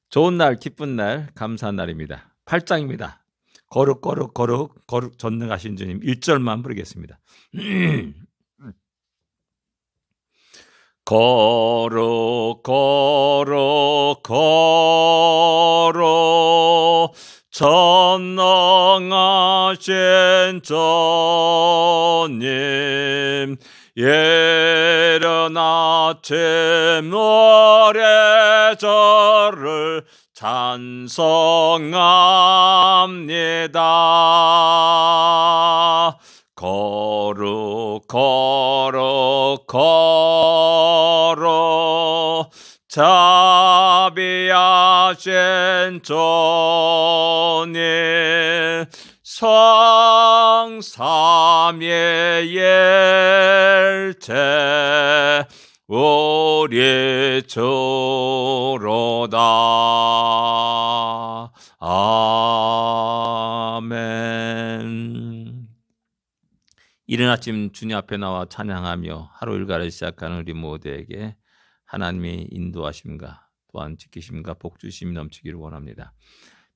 좋은 날, 기쁜 날, 감사한 날입니다. 8장입니다. 거룩 거룩 거룩 거룩 전능하신 주님 1절만 부르겠습니다. 거룩 거룩 거룩 전능하신 주님, 예른 아침 노래 저를 찬송합니다. 거룩 거룩 거룩 자비하신 주님, 성삼위일체 우리 주로다. 아멘. 이른 아침 주님 앞에 나와 찬양하며 하루 일과를 시작하는 우리 모두에게 하나님의 인도하심과 또한 지키심과 복주심이 넘치기를 원합니다.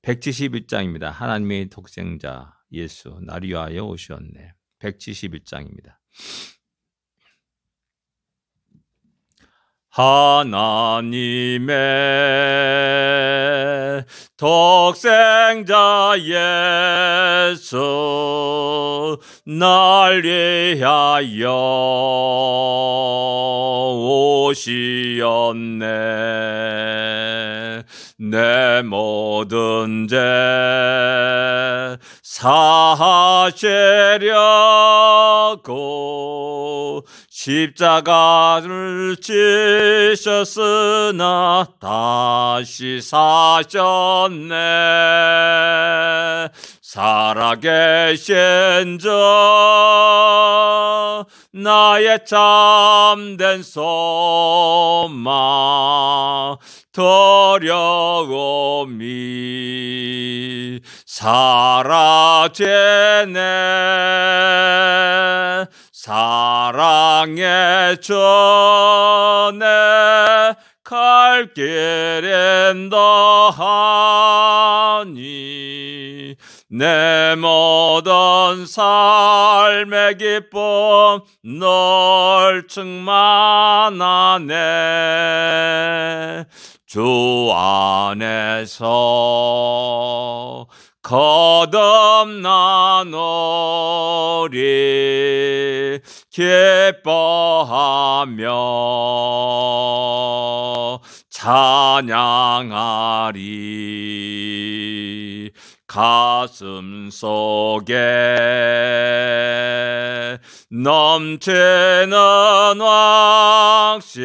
171장입니다. 하나님의 독생자 예수 나를 위하여 오셨네. 171장입니다. 하나님의 독생자 예수 날 위하여 오시었네. 내 모든 죄 사하시려고 십자가를 지셨으나 다시 사셨네. 살아계신 주 나의 참된 소망 두려움이 사라지네. 사랑의 주내 갈 길은 더하니 내 모든 삶의 기쁨 널 충만하네. 주 안에서 거듭나노리 기뻐하며 찬양하리. 가슴 속에 넘치는 확신,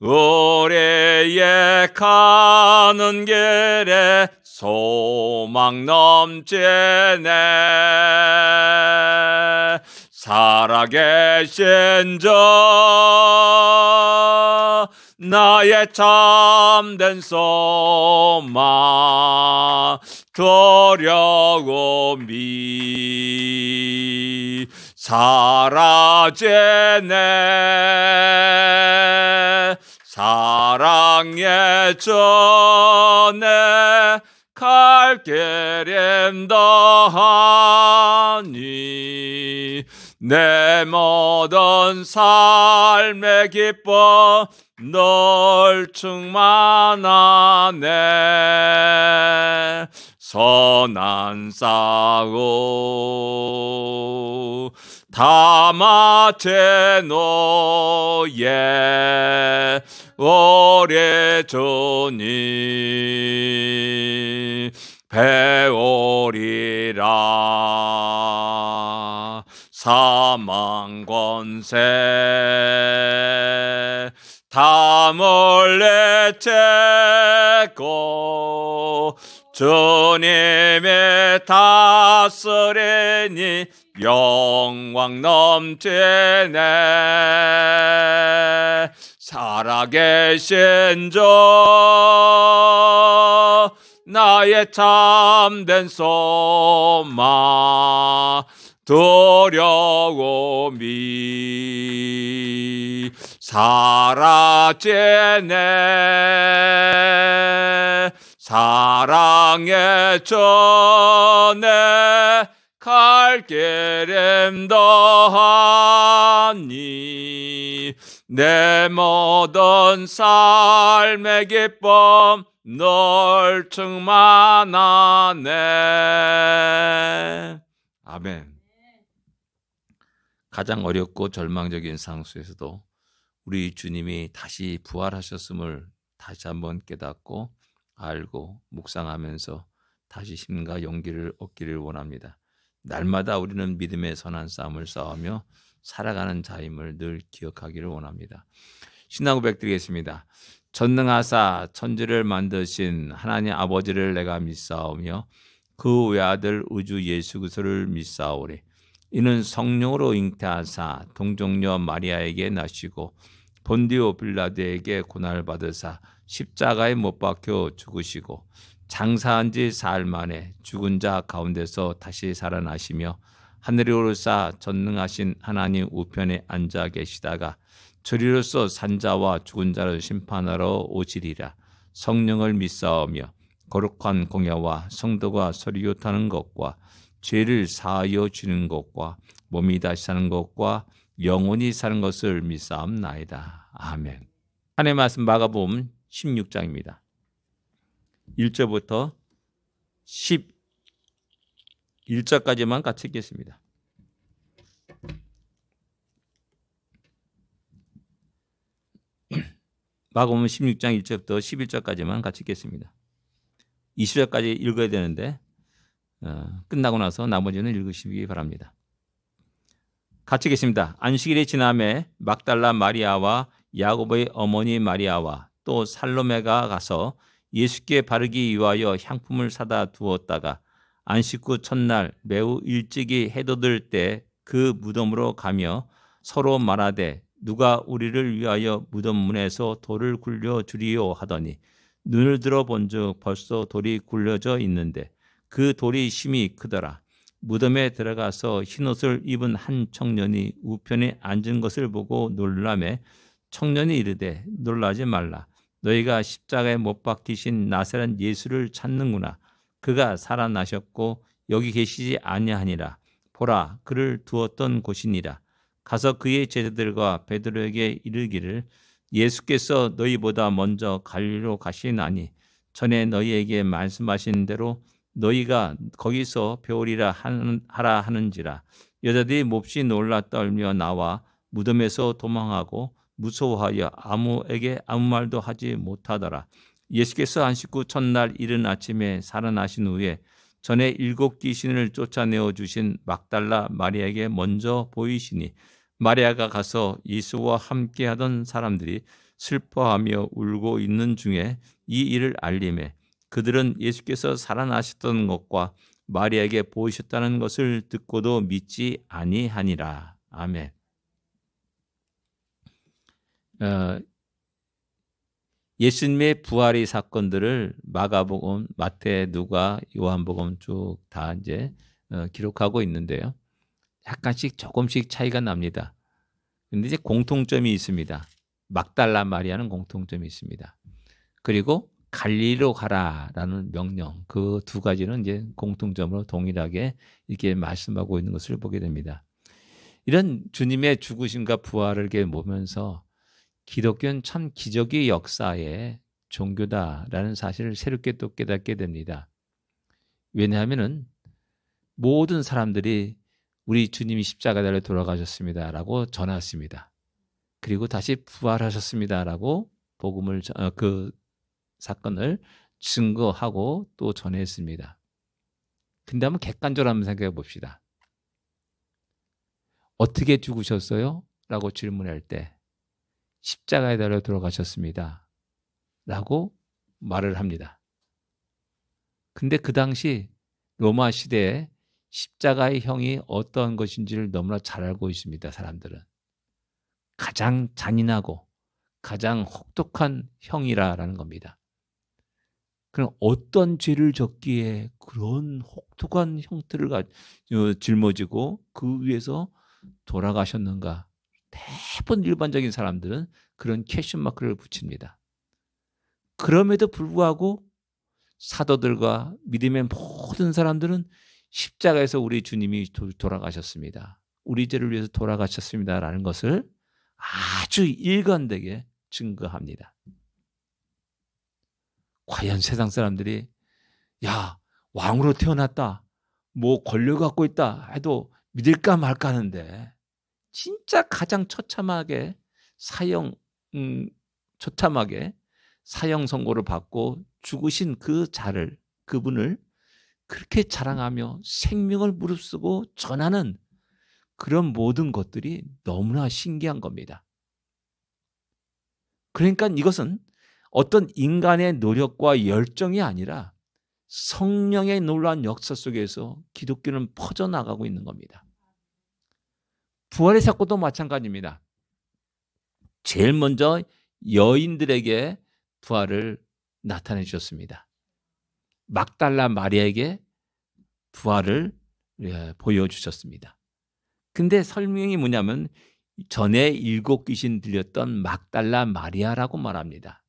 우리의 가는 길에 소망 넘치네. 살아계신 주 나의 참된 소망 두려움이 사라지네. 사랑의 주내 갈 길임 더하니 내 모든 삶의 기쁨 널 충만하네. 선한 싸움 다 마친 후에 우리 주님 배우리라. 사망 권세 다 물리치고 주님의 다스리니 영광 넘치네. 살아계신 주 나의 참된 소망 두려움이 사라지네. 사랑의 전에 갈 길임 더하니 내 모든 삶의 기쁨 널 충만하네. 아멘. 가장 어렵고 절망적인 상황 속에서도 우리 주님이 다시 부활하셨음을 다시 한번 깨닫고 알고 묵상하면서 다시 힘과 용기를 얻기를 원합니다. 날마다 우리는 믿음의 선한 싸움을 싸우며 살아가는 자임을 늘 기억하기를 원합니다. 신앙 고백 드리겠습니다. 전능하사 천지를 만드신 하나님 아버지를 내가 믿사오며 그 외아들 우주 예수 그리스도를 믿사오리. 이는 성령으로 잉태하사 동정녀 마리아에게 나시고 본디오 빌라도에게 고난을 받으사 십자가에 못 박혀 죽으시고 장사한 지 사흘 만에 죽은 자 가운데서 다시 살아나시며 하늘에 오르사 전능하신 하나님 우편에 앉아 계시다가 저리로서 산자와 죽은 자를 심판하러 오시리라. 성령을 믿사오며 거룩한 공야와 성도가 서리교타는 것과 죄를 사하여 주는 것과 몸이 다시 사는 것과 영원히 사는 것을 믿사옵나이다. 아멘. 하나님의 말씀 마가복음 16장입니다. 1절부터 11절까지만 같이 읽겠습니다. 마가복음 16장 1절부터 11절까지만 같이 읽겠습니다. 20절까지 읽어야 되는데 끝나고 나서 나머지는 읽으시기 바랍니다. 같이 읽겠습니다. 안식일이 지남에 막달라 마리아와 야고보의 어머니 마리아와 또 살로메가 가서 예수께 바르기 위하여 향품을 사다 두었다가 안식 후 첫날 매우 일찍이 해돋을 때 그 무덤으로 가며 서로 말하되 누가 우리를 위하여 무덤 문에서 돌을 굴려 주리요 하더니 눈을 들어 본즉 벌써 돌이 굴려져 있는데 그 돌이 심히 크더라. 무덤에 들어가서 흰옷을 입은 한 청년이 우편에 앉은 것을 보고 놀라매 청년이 이르되 놀라지 말라. 너희가 십자가에 못 박히신 나사렛 예수를 찾는구나. 그가 살아나셨고 여기 계시지 아니하니라. 보라, 그를 두었던 곳이니라. 가서 그의 제자들과 베드로에게 이르기를 예수께서 너희보다 먼저 갈릴리로 가시나니 전에 너희에게 말씀하신 대로 너희가 거기서 배우리라 하라 하는지라. 여자들이 몹시 놀라 떨며 나와 무덤에서 도망하고 무서워하여 아무에게 아무 말도 하지 못하더라. 예수께서 안식 후 첫날 이른 아침에 살아나신 후에 전에 7 귀신을 쫓아내어 주신 막달라 마리아에게 먼저 보이시니 마리아가 가서 예수와 함께하던 사람들이 슬퍼하며 울고 있는 중에 이 일을 알림해 그들은 예수께서 살아나셨던 것과 마리아에게 보이셨다는 것을 듣고도 믿지 아니하니라. 아멘. 예수님의 부활의 사건들을 마가복음, 마태, 누가, 요한복음 쭉 다 이제 기록하고 있는데요. 약간씩 조금씩 차이가 납니다. 근데 이제 공통점이 있습니다. 막달라 마리아는 공통점이 있습니다. 그리고 갈릴리로 가라라는 명령, 그 두 가지는 이제 공통점으로 동일하게 이렇게 말씀하고 있는 것을 보게 됩니다. 이런 주님의 죽으심과 부활을 이렇게 보면서 기독교는 참 기적의 역사의 종교다라는 사실을 새롭게 또 깨닫게 됩니다. 왜냐하면은 모든 사람들이 우리 주님이 십자가 달려 돌아가셨습니다라고 전했습니다. 그리고 다시 부활하셨습니다라고 복음을 그 사건을 증거하고 또 전했습니다. 근데 한번 객관적으로 한번 생각해 봅시다. 어떻게 죽으셨어요? 라고 질문할 때 십자가에 달려 돌아가셨습니다. 라고 말을 합니다. 근데 그 당시 로마 시대에 십자가의 형이 어떤 것인지를 너무나 잘 알고 있습니다. 사람들은. 가장 잔인하고 가장 혹독한 형이라는 겁니다. 그럼 어떤 죄를 졌기에 그런 혹독한 형태를 짊어지고 그 위에서 돌아가셨는가? 대부분 일반적인 사람들은 그런 퀘션 마크를 붙입니다. 그럼에도 불구하고 사도들과 믿음의 모든 사람들은 십자가에서 우리 주님이 돌아가셨습니다. 우리 죄를 위해서 돌아가셨습니다라는 것을 아주 일관되게 증거합니다. 과연 세상 사람들이 야, 왕으로 태어났다, 뭐 권력 갖고 있다 해도 믿을까 말까 하는데 진짜 가장 처참하게 사형 선고를 받고 죽으신 그분을 그렇게 자랑하며 생명을 무릅쓰고 전하는 그런 모든 것들이 너무나 신기한 겁니다. 그러니까 이것은 어떤 인간의 노력과 열정이 아니라 성령의 놀라운 역사 속에서 기독교는 퍼져나가고 있는 겁니다. 부활의 사건도 마찬가지입니다. 제일 먼저 여인들에게 부활을 나타내 주셨습니다. 막달라 마리아에게 부활을 보여주셨습니다. 근데 설명이 뭐냐면 전에 7 귀신 들렸던 막달라 마리아라고 말합니다.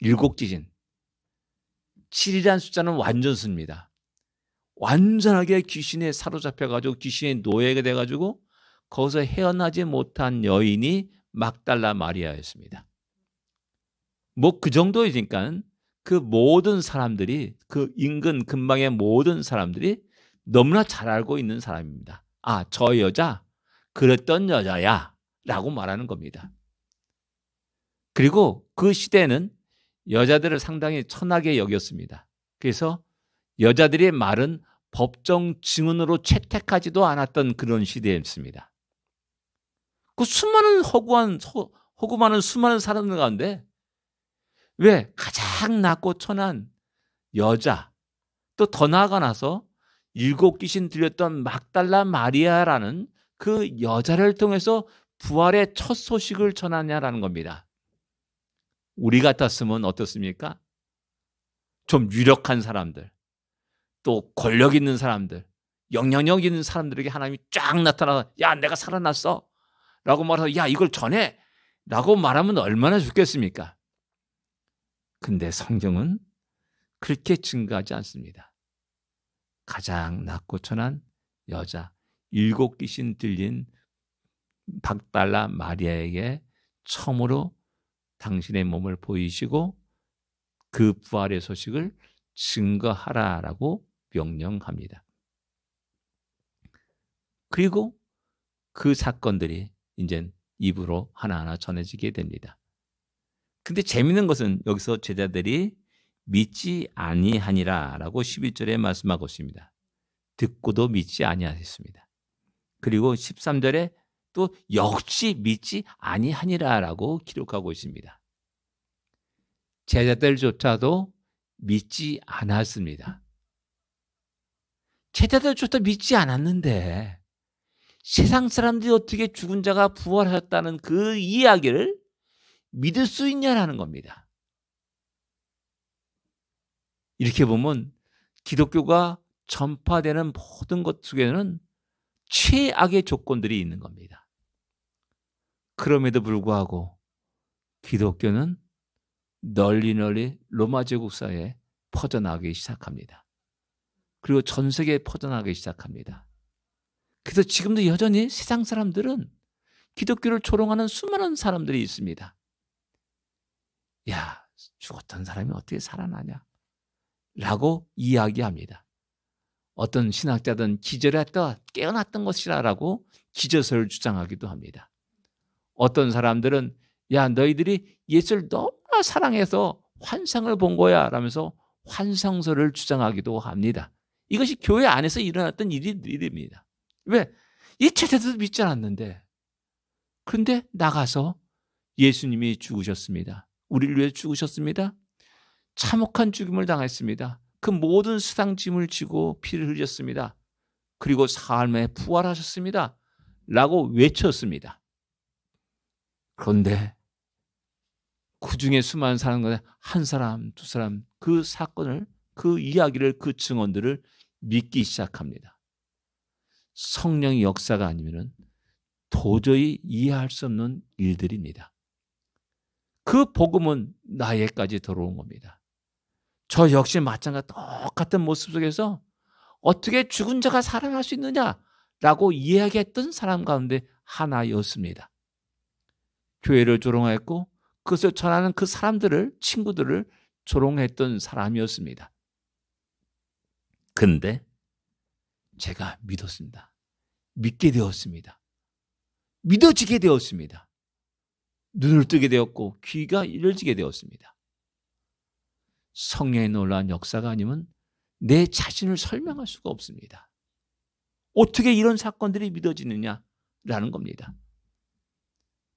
7 귀신. 7이라는 숫자는 완전수입니다. 완전하게 귀신에 사로잡혀가지고 귀신의 노예가 돼가지고 거기서 헤어나지 못한 여인이 막달라 마리아였습니다. 뭐 그 정도이니까 그 모든 사람들이, 그 인근 근방의 모든 사람들이 너무나 잘 알고 있는 사람입니다. 아, 저 여자 그랬던 여자야 라고 말하는 겁니다. 그리고 그 시대는 여자들을 상당히 천하게 여겼습니다. 그래서 여자들의 말은 법정 증언으로 채택하지도 않았던 그런 시대였습니다. 그 수많은 허구 많은 수많은 사람들 가운데 왜 가장 낮고 천한 여자, 또 더 나아가 나서 7 귀신 들렸던 막달라 마리아라는 그 여자를 통해서 부활의 첫 소식을 전하냐라는 겁니다. 우리 같았으면 어떻습니까? 좀 유력한 사람들, 또 권력 있는 사람들, 영향력 있는 사람들에게 하나님이 쫙 나타나서 야, 내가 살아났어 라고 말해서 야, 이걸 전해 라고 말하면 얼마나 좋겠습니까? 근데 성경은 그렇게 증거하지 않습니다. 가장 낮고 천한 여자, 7 귀신 들린 막달라 마리아에게 처음으로 당신의 몸을 보이시고 그 부활의 소식을 증거하라라고 명령합니다. 그리고 그 사건들이 이제 입으로 하나하나 전해지게 됩니다. 근데 재미있는 것은 여기서 제자들이 믿지 아니하니라라고 11절에 말씀하고 있습니다. 듣고도 믿지 아니하셨습니다. 그리고 13절에 또 역시 믿지 아니하니라라고 기록하고 있습니다. 제자들조차도 믿지 않았습니다. 제자들조차도 믿지 않았는데 세상 사람들이 어떻게 죽은 자가 부활하셨다는 그 이야기를 믿을 수 있냐라는 겁니다. 이렇게 보면 기독교가 전파되는 모든 것 속에는 최악의 조건들이 있는 겁니다. 그럼에도 불구하고 기독교는 널리 로마 제국 사회에 퍼져나가기 시작합니다. 그리고 전 세계에 퍼져나가기 시작합니다. 그래서 지금도 여전히 세상 사람들은 기독교를 조롱하는 수많은 사람들이 있습니다. 야, 죽었던 사람이 어떻게 살아나냐? 라고 이야기합니다. 어떤 신학자들은 기절했다 깨어났던 것이라고 기저설을 주장하기도 합니다. 어떤 사람들은 야, 너희들이 예수를 너무나 사랑해서 환상을 본 거야 라면서 환상설을 주장하기도 합니다. 이것이 교회 안에서 일어났던 일입니다. 왜? 이 제자들도 믿지 않았는데 그런데 나가서 예수님이 죽으셨습니다. 우리를 위해 죽으셨습니다. 참혹한 죽임을 당했습니다. 그 모든 수상짐을 지고 피를 흘렸습니다. 그리고 삶에 부활하셨습니다. 라고 외쳤습니다. 그런데 그 중에 수많은 사람들 한 사람, 두 사람 그 사건을, 그 이야기를, 그 증언들을 믿기 시작합니다. 성령의 역사가 아니면 도저히 이해할 수 없는 일들입니다. 그 복음은 나에게까지 들어온 겁니다. 저 역시 마찬가지 똑같은 모습 속에서 어떻게 죽은 자가 살아날 수 있느냐라고 이야기했던 사람 가운데 하나였습니다. 교회를 조롱했고 그것을 전하는 그 사람들을, 친구들을 조롱했던 사람이었습니다. 그런데 제가 믿었습니다. 믿게 되었습니다. 믿어지게 되었습니다. 눈을 뜨게 되었고 귀가 열지게 되었습니다. 성령의 놀라운 역사가 아니면 내 자신을 설명할 수가 없습니다. 어떻게 이런 사건들이 믿어지느냐라는 겁니다.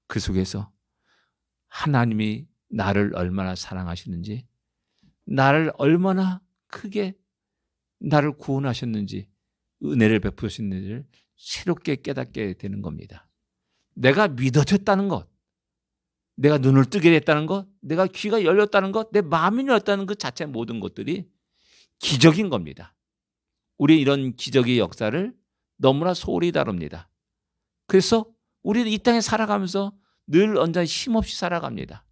그 속에서 하나님이 나를 얼마나 사랑하시는지, 나를 얼마나 크게 나를 구원하셨는지, 은혜를 베푸셨는지를 새롭게 깨닫게 되는 겁니다. 내가 믿어졌다는 것, 내가 눈을 뜨게 됐다는 것, 내가 귀가 열렸다는 것, 내 마음이 열렸다는 그 자체 모든 것들이 기적인 겁니다. 우리 이런 기적의 역사를 너무나 소홀히 다룹니다. 그래서 우리는 이 땅에 살아가면서 늘 언제나 힘없이 살아갑니다.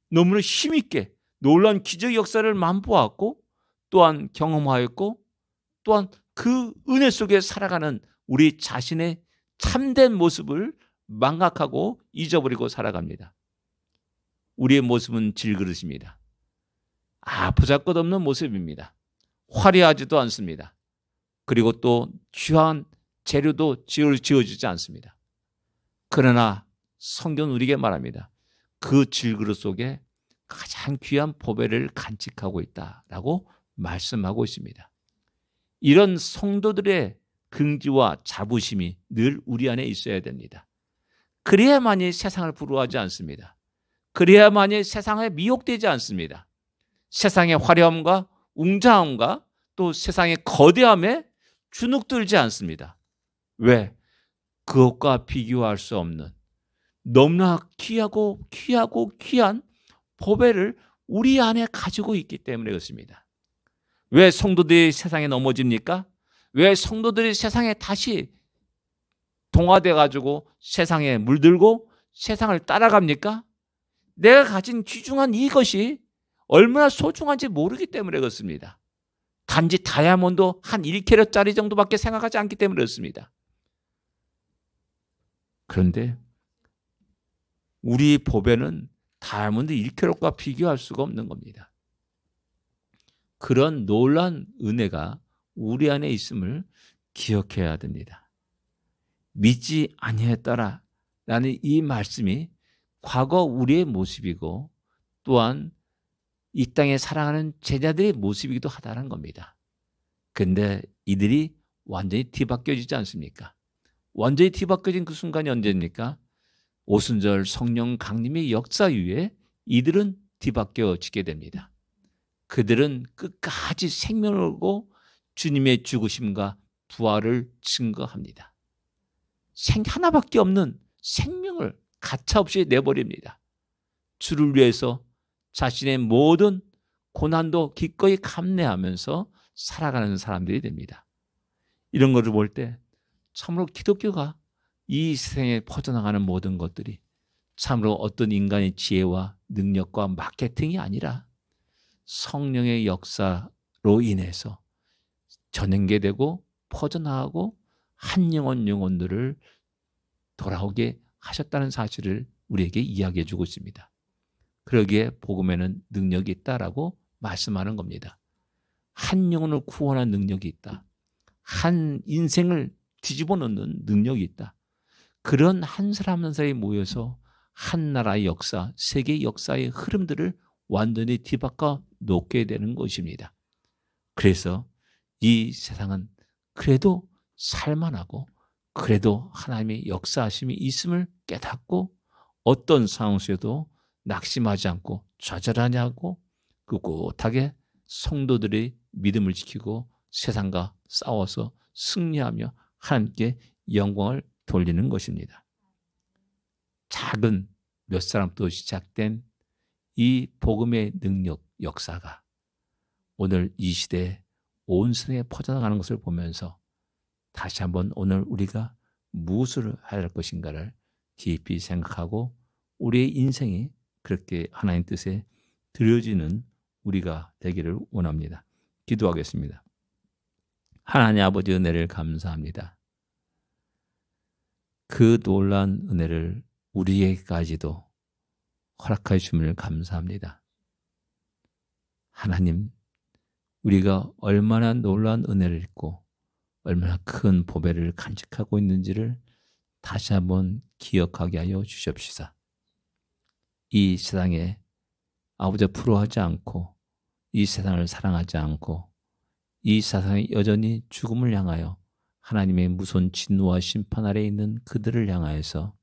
너무나 힘있게 놀라운 기적의 역사를 맛보았고 또한 경험하였고 또한 그 은혜 속에 살아가는 우리 자신의 참된 모습을 망각하고 잊어버리고 살아갑니다. 우리의 모습은 질그릇입니다. 보잘것없는 모습입니다. 화려하지도 않습니다. 그리고 또 귀한 재료도 지어주지 않습니다. 그러나 성경은 우리에게 말합니다. 그 질그릇 속에 가장 귀한 보배를 간직하고 있다라고 말씀하고 있습니다. 이런 성도들의 긍지와 자부심이 늘 우리 안에 있어야 됩니다. 그래야만이 세상을 부러워하지 않습니다. 그래야만이 세상에 미혹되지 않습니다. 세상의 화려함과 웅장함과 또 세상의 거대함에 주눅들지 않습니다. 왜? 그것과 비교할 수 없는 너무나 귀하고 귀한 보배를 우리 안에 가지고 있기 때문에 그렇습니다. 왜 성도들이 세상에 넘어집니까? 왜 성도들이 세상에 다시 동화돼 가지고 세상에 물들고 세상을 따라갑니까? 내가 가진 귀중한 이것이 얼마나 소중한지 모르기 때문에 그렇습니다. 단지 다이아몬드 한 1캐럿짜리 정도밖에 생각하지 않기 때문에 그렇습니다. 그런데 우리 보배는 다이아몬드 1캐럿과 비교할 수가 없는 겁니다. 그런 놀라운 은혜가 우리 안에 있음을 기억해야 됩니다. 믿지 아니했더라라는 이 말씀이 과거 우리의 모습이고 또한 이 땅에 살아가는 제자들의 모습이기도 하다는 겁니다. 그런데 이들이 완전히 뒤바뀌어지지 않습니까? 완전히 뒤바뀌어진 그 순간이 언제입니까? 오순절 성령 강림의 역사 이후에 이들은 뒤바뀌어지게 됩니다. 그들은 끝까지 생명을 걸고 주님의 죽으심과 부활을 증거합니다. 하나밖에 없는 생명을 가차없이 내버립니다. 주를 위해서 자신의 모든 고난도 기꺼이 감내하면서 살아가는 사람들이 됩니다. 이런 것을 볼 때 참으로 기독교가 이 세상에 퍼져나가는 모든 것들이 참으로 어떤 인간의 지혜와 능력과 마케팅이 아니라 성령의 역사로 인해서 전행되고 퍼져나가고 한 영혼들을 돌아오게 하셨다는 사실을 우리에게 이야기해 주고 있습니다. 그러기에 복음에는 능력이 있다라고 말씀하는 겁니다. 한 영혼을 구원하는 능력이 있다. 한 인생을 뒤집어 놓는 능력이 있다. 그런 한 사람 한 사람이 모여서 한 나라의 역사, 세계의 역사의 흐름들을 완전히 뒤바꿔 놓게 되는 것입니다. 그래서 이 세상은 그래도 살만하고 그래도 하나님의 역사하심이 있음을 깨닫고 어떤 상황 속에도 낙심하지 않고 좌절하지 않고 꿋꿋하게 성도들의 믿음을 지키고 세상과 싸워서 승리하며 하나님께 영광을 돌리는 것입니다. 작은 몇 사람도 시작된 이 복음의 능력 역사가 오늘 이 시대에 온 세상에 퍼져나가는 것을 보면서 다시 한번 오늘 우리가 무엇을 해야 할 것인가를 깊이 생각하고 우리의 인생이 그렇게 하나님 뜻에 드려지는 우리가 되기를 원합니다. 기도하겠습니다. 하나님 아버지 은혜를 감사합니다. 그 놀라운 은혜를 우리에게까지도 허락하여 주심을 감사합니다. 하나님, 우리가 얼마나 놀라운 은혜를 입고 얼마나 큰 보배를 간직하고 있는지를 다시 한번 기억하게 하여 주시옵시사. 이 세상에 아버지 부러워하지 않고 이 세상을 사랑하지 않고 이 세상에 여전히 죽음을 향하여 하나님의 무서운 진노와 심판 아래에 있는 그들을 향하여서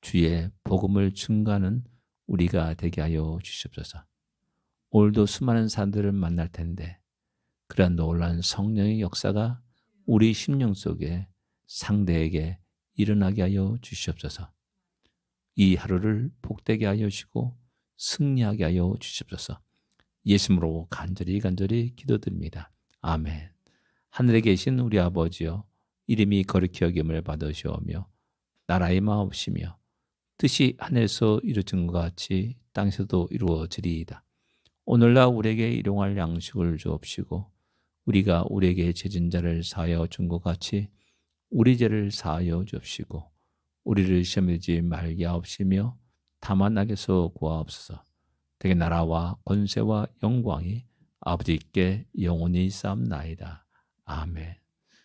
주의 복음을 증거하는 우리가 되게 하여 주시옵소서. 오늘도 수많은 사람들을 만날 텐데 그러한 놀라운 성령의 역사가 우리 심령 속에 상대에게 일어나게 하여 주시옵소서. 이 하루를 복되게 하여 주시고 승리하게 하여 주시옵소서. 예수님으로 간절히 기도드립니다. 아멘. 하늘에 계신 우리 아버지여, 이름이 거룩히 여김을 받으시오며 나라의 마옵시며 뜻이 하늘에서 이루어진 것 같이 땅에서도 이루어지리이다. 오늘날 우리에게 일용할 양식을 주옵시고 우리가 우리에게 죄진 자를 사하여 준 것 같이 우리 죄를 사하여 주옵시고 우리를 시험에 들지 말게 하옵시며 다만 악에서 구하옵소서. 되게 나라와 권세와 영광이 아버지께 영원히 쌓옵나이다. 아멘.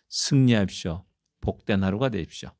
승리하십시오. 복된 하루가 되십시오.